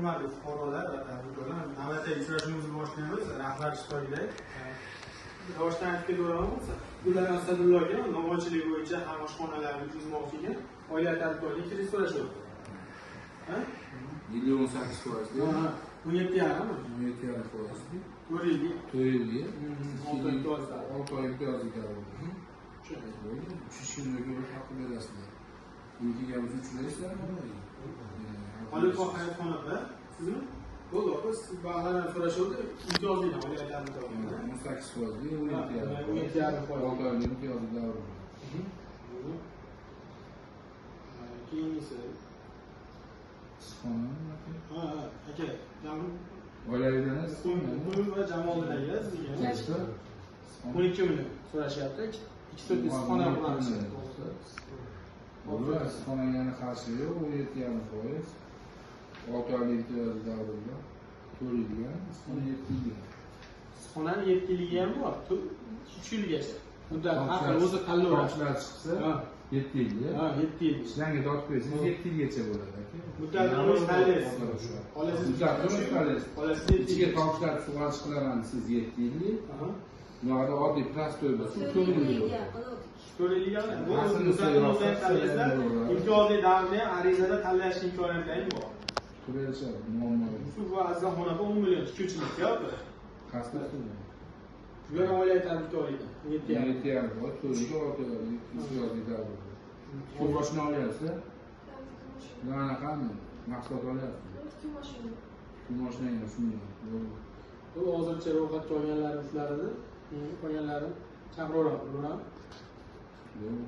hurmatli fuqarolar va tadbirkorlar, navbatdagi uchrashuvimizni boshlaymiz. Rahbar ishtirokida rivojlanish ko'ramiz. Gullar Asadullohga novvoychilik bo'yicha ham oshxonalarni tuzmoqchi ekan. Oila tadbirkorga kirish so'rashuv. Ha? 18%. Ha, 17,5. 17,5%. 4 yilga. 4 yilga. 6 oy imtiyozli garov. Uchish kunga ko'ra haqi berasizlar. Buniki ham uchraysiz. Xoliqov hayotxonada sizmi? Bo'ldi, siz ba'zan so'rashuvdi, imtiyozli oila tadbirkorga. 18%, 17,5. 6 oylik imtiyozli garov. Keyingisi. Ha, aka, oilavidan Qo'y va Jamoliddagi sizga 12 million so'rashyapti. 2 xona quramiz. Bular xonangani qarshi yo'q, 17,5%. 6 oylik imtiyozli davrda 4 yilga, 7 yilga. Xonani 7 yilga ham bor, 3 yilgacha. Muddat haqi o'zi tanlov chiqsa 7 yilga. Ha, 7 yil. Sizlarga dod qo'ysangiz 7 yilgacha bo'ladi aka. Muddatni o'zingiz tanlaysiz. Olasiz ichiga tovushlar sug'orish qilaman siz 7 yillik. Yo'qda oddiy prostoy bo'lsa 4 yillik. 4 yilga bu muddatni o'zingiz tanlaysizlar. Imtiyozli davrni arizada tanlash imkoniyati ham bor. Ko'rishadi, muammo yo'q. Shu vazdan xonaga 10 million tikuvchilik yo'qmi? Qasdi Bugun oila tadbirkorligi 7,5, 4 yilga 6 oylik imtiyozli davr. Shu boshini olyapsiz. Mana qani mahsulot olyapsiz. Mashina shunday. Bu hozircha ro'yxatga olganlarimiz shular edi. Qolganlarini chaqiraveramiz. Yo'q.